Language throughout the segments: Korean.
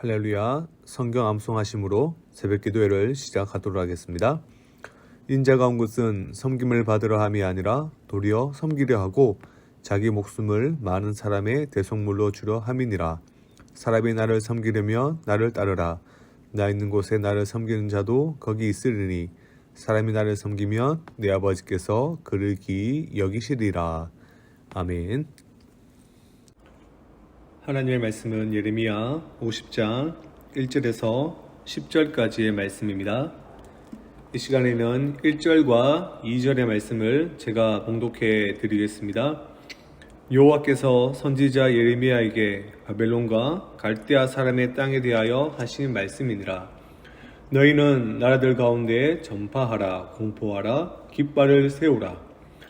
할렐루야. 성경 암송하심으로 새벽 기도회를 시작하도록 하겠습니다. 인자가 온 것은 섬김을 받으려 함이 아니라 도리어 섬기려 하고 자기 목숨을 많은 사람의 대속물로 주려 함이니라. 사람이 나를 섬기려면 나를 따르라. 나 있는 곳에 나를 섬기는 자도 거기 있으리니 사람이 나를 섬기면 내 아버지께서 그를 기이 여기시리라. 아멘. 하나님의 말씀은 예레미야 50장 1절에서 10절까지의 말씀입니다. 이 시간에는 1절과 2절의 말씀을 제가 봉독해 드리겠습니다. 여호와께서 선지자 예레미야에게 바벨론과 갈대아 사람의 땅에 대하여 하신 말씀이니라. 너희는 나라들 가운데 전파하라, 공포하라, 깃발을 세우라.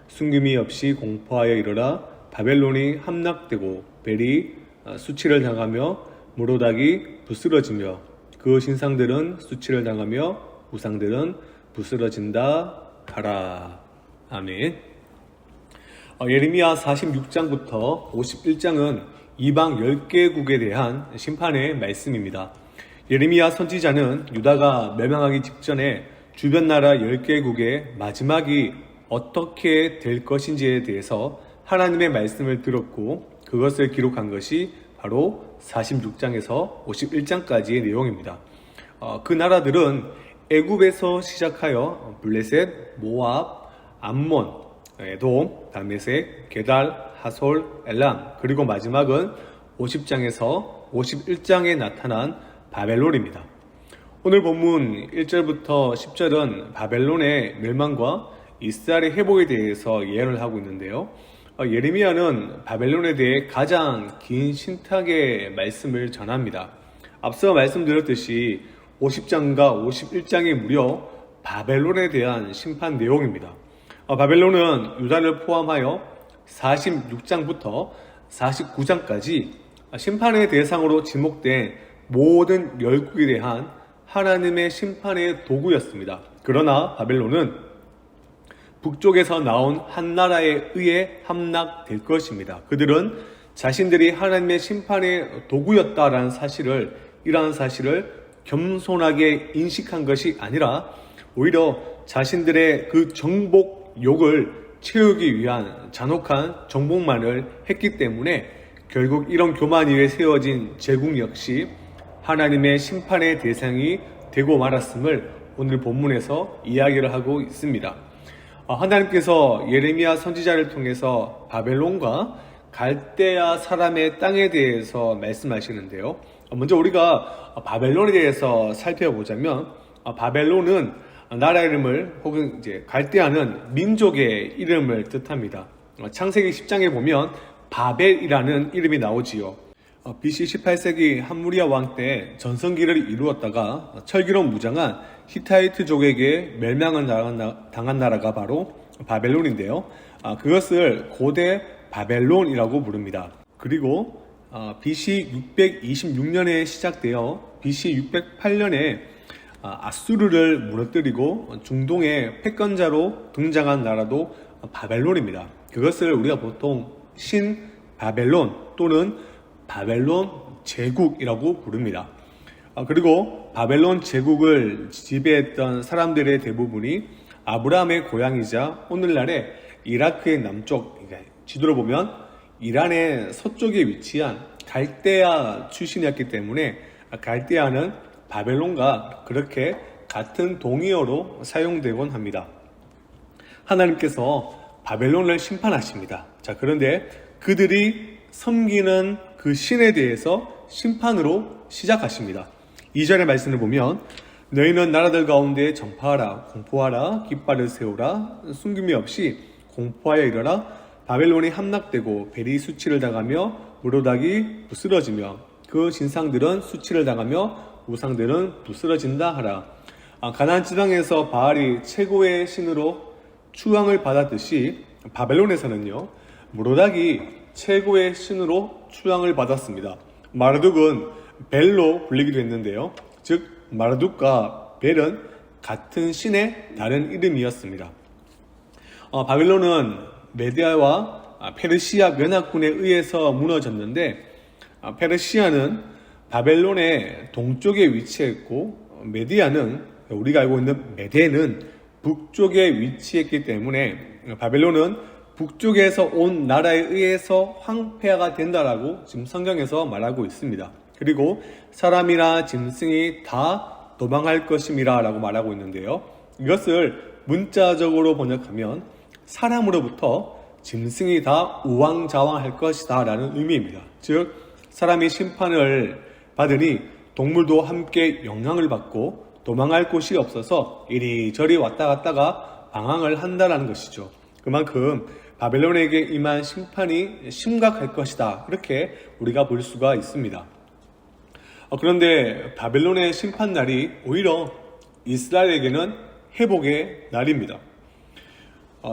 숨김이 없이 공포하여 이르라. 바벨론이 함락되고 벨이 수치를 당하며 모로닥이 부스러지며 그 신상들은 수치를 당하며 우상들은 부스러진다 하라. 아멘. 예레미야 46장부터 51장은 이방 10개국에 대한 심판의 말씀입니다. 예레미야 선지자는 유다가 멸망하기 직전에 주변 나라 10개국의 마지막이 어떻게 될 것인지에 대해서 하나님의 말씀을 들었고 그것을 기록한 것이 바로 46장에서 51장까지의 내용입니다. 그 나라들은 애굽에서 시작하여 블레셋, 모압, 암몬, 에돔, 다메섹, 게달, 하솔, 엘람, 그리고 마지막은 50장에서 51장에 나타난 바벨론입니다. 오늘 본문 1절부터 10절은 바벨론의 멸망과 이스라엘의 회복에 대해서 예언을 하고 있는데요. 예레미야는 바벨론에 대해 가장 긴 신탁의 말씀을 전합니다. 앞서 말씀드렸듯이 50장과 51장이 무려 바벨론에 대한 심판 내용입니다. 바벨론은 유다를 포함하여 46장부터 49장까지 심판의 대상으로 지목된 모든 열국에 대한 하나님의 심판의 도구였습니다. 그러나 바벨론은 북쪽에서 나온 한 나라에 의해 함락될 것입니다. 그들은 자신들이 하나님의 심판의 도구였다라는 이러한 사실을 겸손하게 인식한 것이 아니라 오히려 자신들의 그 정복욕을 채우기 위한 잔혹한 정복만을 했기 때문에 결국 이런 교만 위에 세워진 제국 역시 하나님의 심판의 대상이 되고 말았음을 오늘 본문에서 이야기를 하고 있습니다. 하나님께서 예레미야 선지자를 통해서 바벨론과 갈대아 사람의 땅에 대해서 말씀하시는데요. 먼저 우리가 바벨론에 대해서 살펴보자면 바벨론은 나라 이름을 혹은 이제 갈대아는 민족의 이름을 뜻합니다. 창세기 10장에 보면 바벨이라는 이름이 나오지요. BC 18세기 함무리아 왕 때 전성기를 이루었다가 철기로 무장한 히타이트족에게 멸망을 당한 나라가 바로 바벨론인데요. 그것을 고대 바벨론이라고 부릅니다. 그리고 BC 626년에 시작되어 BC 608년에 아수르를 무너뜨리고 중동의 패권자로 등장한 나라도 바벨론입니다. 그것을 우리가 보통 신바벨론 또는 바벨론 제국이라고 부릅니다. 그리고 바벨론 제국을 지배했던 사람들의 대부분이 아브라함의 고향이자 오늘날의 이라크의 남쪽, 지도를 보면 이란의 서쪽에 위치한 갈대아 출신이었기 때문에 갈대아는 바벨론과 그렇게 같은 동의어로 사용되곤 합니다. 하나님께서 바벨론을 심판하십니다. 그런데 그들이 섬기는 그 신에 대해서 심판으로 시작하십니다. 2절의 말씀을 보면 너희는 나라들 가운데 전파하라, 공포하라, 깃발을 세우라, 숨김이 없이 공포하여 이르라. 바벨론이 함락되고 벨이 수치를 당하며 모로닥이 부스러지며 그 신상들은 수치를 당하며 우상들은 부스러진다 하라. 가나안 지방에서 바알이 최고의 신으로 추앙을 받았듯이 바벨론에서는요 모로닥이 최고의 신으로 추앙을 받았습니다. 마르둑은 벨로 불리기도 했는데요. 즉 마르둑과 벨은 같은 신의 다른 이름이었습니다. 바벨론은 메디아와 페르시아 면학군에 의해서 무너졌는데 페르시아는 바벨론의 동쪽에 위치했고 메디아는 우리가 알고 있는 메대는 북쪽에 위치했기 때문에 바벨론은 북쪽에서 온 나라에 의해서 황폐화가 된다라고 지금 성경에서 말하고 있습니다. 그리고 사람이나 짐승이 다 도망할 것임이라 라고 말하고 있는데요. 이것을 문자적으로 번역하면 사람으로부터 짐승이 다 우왕좌왕할 것이다 라는 의미입니다. 즉 사람이 심판을 받으니 동물도 함께 영향을 받고 도망할 곳이 없어서 이리저리 왔다 갔다가 방황을 한다는 것이죠. 그만큼 바벨론에게 임한 심판이 심각할 것이다, 이렇게 우리가 볼 수가 있습니다. 그런데 바벨론의 심판날이 오히려 이스라엘에게는 회복의 날입니다.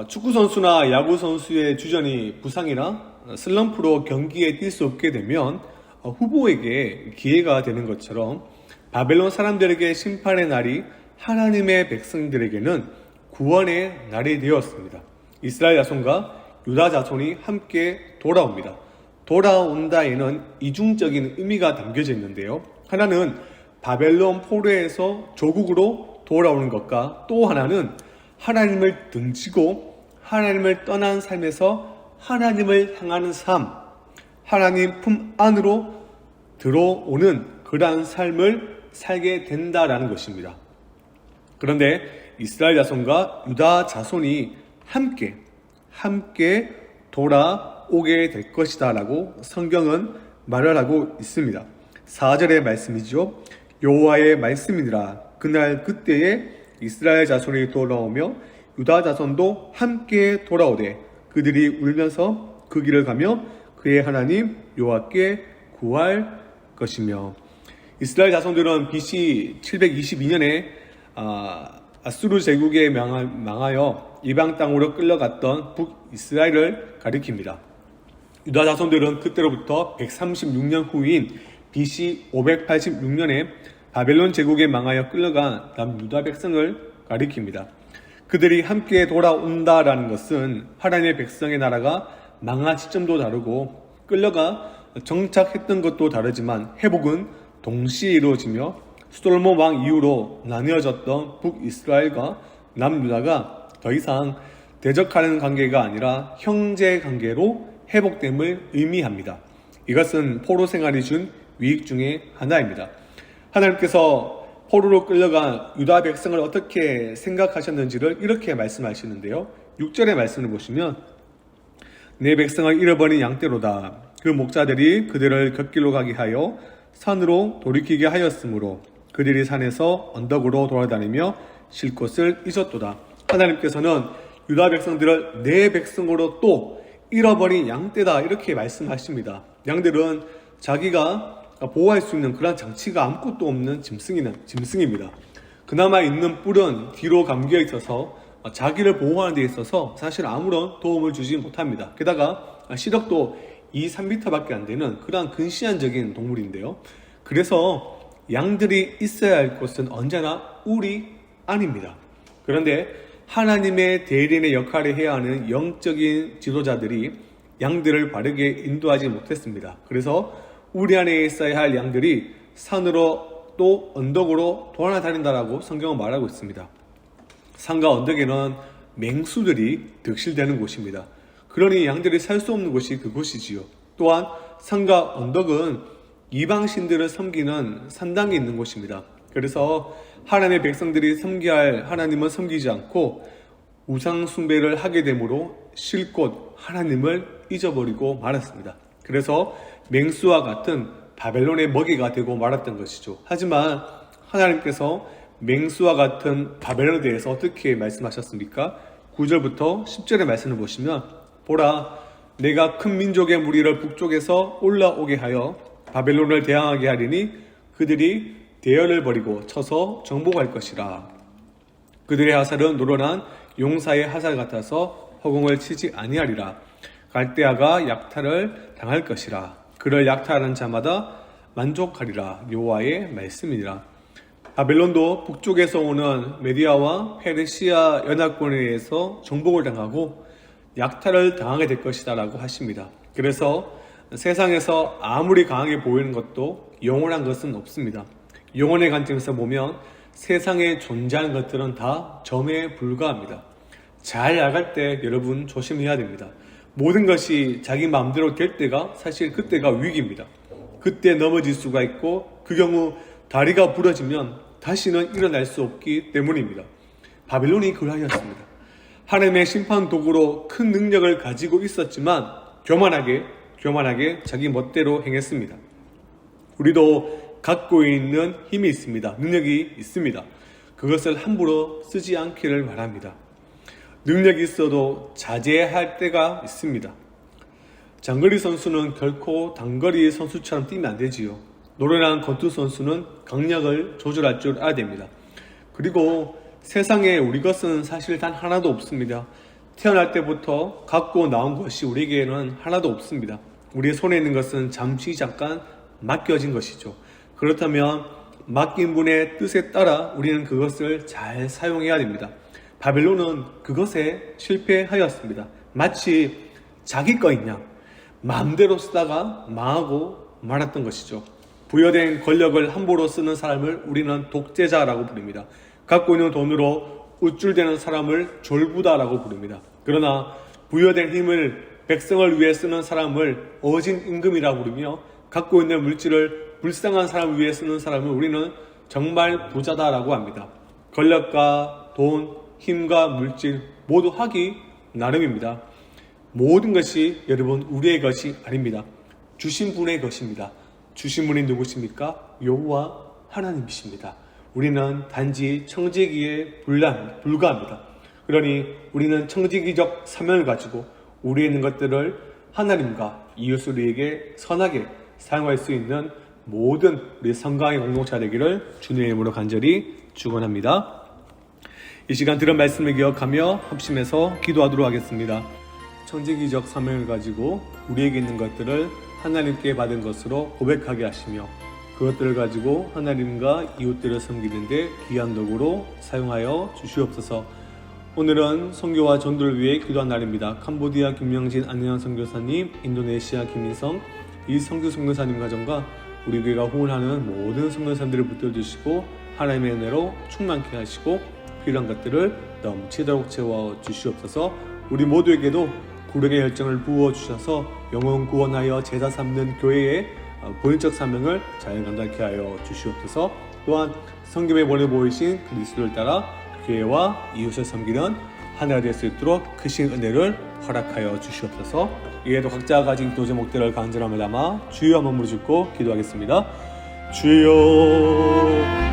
축구선수나 야구선수의 주전이 부상이나 슬럼프로 경기에 뛸 수 없게 되면 후보에게 기회가 되는 것처럼 바벨론 사람들에게 심판의 날이 하나님의 백성들에게는 구원의 날이 되었습니다. 이스라엘 자손과 유다 자손이 함께 돌아옵니다. 돌아온다에는 이중적인 의미가 담겨져 있는데요. 하나는 바벨론 포로에서 조국으로 돌아오는 것과 또 하나는 하나님을 등지고 하나님을 떠난 삶에서 하나님을 향하는 삶, 하나님 품 안으로 들어오는 그러한 삶을 살게 된다라는 것입니다. 그런데 이스라엘 자손과 유다 자손이 함께 돌아오게 될 것이다 라고 성경은 말을 하고 있습니다. 4절의 말씀이죠. 여호와의 말씀이니라. 그날 그때에 이스라엘 자손이 돌아오며 유다 자손도 함께 돌아오되 그들이 울면서 그 길을 가며 그의 하나님 여호와께 구할 것이며. 이스라엘 자손들은 BC 722년에 아수르 제국에 망하여 이방 땅으로 끌려갔던 북이스라엘을 가리킵니다. 유다 자손들은 그때로부터 136년 후인 BC 586년에 바벨론 제국에 망하여 끌려간 남유다 백성을 가리킵니다. 그들이 함께 돌아온다라는 것은 하나님의 백성의 나라가 망한 시점도 다르고 끌려가 정착했던 것도 다르지만 회복은 동시에 이루어지며 솔로몬 왕 이후로 나뉘어졌던 북이스라엘과 남유다가 더 이상 대적하는 관계가 아니라 형제 관계로 회복됨을 의미합니다. 이것은 포로 생활이 준 위익 중에 하나입니다. 하나님께서 포로로 끌려간 유다 백성을 어떻게 생각하셨는지를 이렇게 말씀하시는데요. 6절의 말씀을 보시면 내 백성을 잃어버린 양떼로다. 그 목자들이 그들을 곁길로 가게 하여 산으로 돌이키게 하였으므로 그들이 산에서 언덕으로 돌아다니며 쉴 곳을 잊었도다. 하나님께서는 유다 백성들을 내 백성으로 또 잃어버린 양떼다, 이렇게 말씀하십니다. 양들은 자기가 보호할 수 있는 그런 장치가 아무것도 없는 짐승입니다. 그나마 있는 뿔은 뒤로 감겨 있어서 자기를 보호하는 데 있어서 사실 아무런 도움을 주지 못합니다. 게다가 시력도 2-3m밖에 안 되는 그런 근시안적인 동물인데요. 그래서 양들이 있어야 할 곳은 언제나 울이 아닙니다. 그런데 하나님의 대리인의 역할을 해야 하는 영적인 지도자들이 양들을 바르게 인도하지 못했습니다. 그래서 우리 안에 있어야 할 양들이 산으로 또 언덕으로 돌아다닌다라고 성경은 말하고 있습니다. 산과 언덕에는 맹수들이 득실되는 곳입니다. 그러니 양들이 살 수 없는 곳이 그곳이지요. 또한 산과 언덕은 이방신들을 섬기는 산당이 있는 곳입니다. 그래서 하나님의 백성들이 섬겨야 할 하나님은 섬기지 않고 우상 숭배를 하게 되므로 쉴 곳 하나님을 잊어버리고 말았습니다. 그래서 맹수와 같은 바벨론의 먹이가 되고 말았던 것이죠. 하지만 하나님께서 맹수와 같은 바벨론에 대해서 어떻게 말씀하셨습니까? 9절부터 10절의 말씀을 보시면 보라, 내가 큰 민족의 무리를 북쪽에서 올라오게 하여 바벨론을 대항하게 하리니 그들이 대열을 벌이고 쳐서 정복할 것이라. 그들의 하살은 노련한 용사의 하살 같아서 허공을 치지 아니하리라. 갈대아가 약탈을 당할 것이라. 그를 약탈하는 자마다 만족하리라. 여호와의 말씀이니라. 바벨론도 북쪽에서 오는 메디아와 페르시아 연합군에 의해서 정복을 당하고 약탈을 당하게 될 것이다 라고 하십니다. 그래서 세상에서 아무리 강하게 보이는 것도 영원한 것은 없습니다. 영혼의 관점에서 보면 세상에 존재하는 것들은 다 점에 불과합니다. 잘 나갈 때 여러분 조심해야 됩니다. 모든 것이 자기 마음대로 될 때가 사실 그때가 위기입니다. 그때 넘어질 수가 있고 그 경우 다리가 부러지면 다시는 일어날 수 없기 때문입니다. 바빌론이 그러하였습니다. 하나님의 심판 도구로 큰 능력을 가지고 있었지만 교만하게 자기 멋대로 행했습니다. 우리도 갖고 있는 힘이 있습니다. 능력이 있습니다. 그것을 함부로 쓰지 않기를 바랍니다. 능력이 있어도 자제할 때가 있습니다. 장거리 선수는 결코 단거리 선수처럼 뛰면 안 되지요. 노련한 권투 선수는 강약을 조절할 줄 알아야 됩니다. 그리고 세상에 우리 것은 사실 단 하나도 없습니다. 태어날 때부터 갖고 나온 것이 우리에게는 하나도 없습니다. 우리의 손에 있는 것은 잠깐 맡겨진 것이죠. 그렇다면 맡긴 분의 뜻에 따라 우리는 그것을 잘 사용해야 됩니다. 바벨론은 그것에 실패하였습니다. 마치 자기 거인 양 마음대로 쓰다가 망하고 말았던 것이죠. 부여된 권력을 함부로 쓰는 사람을 우리는 독재자라고 부릅니다. 갖고 있는 돈으로 우쭐대는 사람을 졸부다라고 부릅니다. 그러나 부여된 힘을 백성을 위해 쓰는 사람을 어진 임금이라고 부르며 갖고 있는 물질을 불쌍한 사람을 위해 쓰는 사람을 우리는 정말 부자다라고 합니다. 권력과 돈, 힘과 물질 모두 하기 나름입니다. 모든 것이 여러분 우리의 것이 아닙니다. 주신 분의 것입니다. 주신 분이 누구십니까? 여호와 하나님이십니다. 우리는 단지 청지기에 불과합니다. 그러니 우리는 청지기적 사명을 가지고 우리에 있는 것들을 하나님과 이웃을 우리에게 선하게 사용할 수 있는 모든 우리 성강의 공동체가 되기를 주님의 이름으로 간절히 축원합니다. 이 시간 들은 말씀을 기억하며 합심해서 기도하도록 하겠습니다. 청지기적 사명을 가지고 우리에게 있는 것들을 하나님께 받은 것으로 고백하게 하시며 그것들을 가지고 하나님과 이웃들을 섬기는 데 귀한 도구로 사용하여 주시옵소서. 오늘은 선교와 전도를 위해 기도한 날입니다. 캄보디아 김명진 안혜연 선교사님, 인도네시아 김인성 이성규 선교사님 가정과 우리 교회가 후원하는 모든 선교사님들을 붙들어주시고 하나님의 은혜로 충만케 하시고 필요한 것들을 넘치도록 채워 주시옵소서. 우리 모두에게도 구력의 열정을 부어주셔서 영혼 구원하여 제자 삼는 교회의 본인적 사명을 잘 감당케 하여 주시옵소서. 또한 성경에 보내 보이신 그리스도를 따라 교회와 이웃을 섬기는 하나가 될 수 있도록 크신 은혜를 허락하여 주시옵소서. 이에도 각자가 가진 기도 제목들을 간절함을 담아 주여 한번 부르짖고 기도하겠습니다. 주여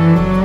감사합니다.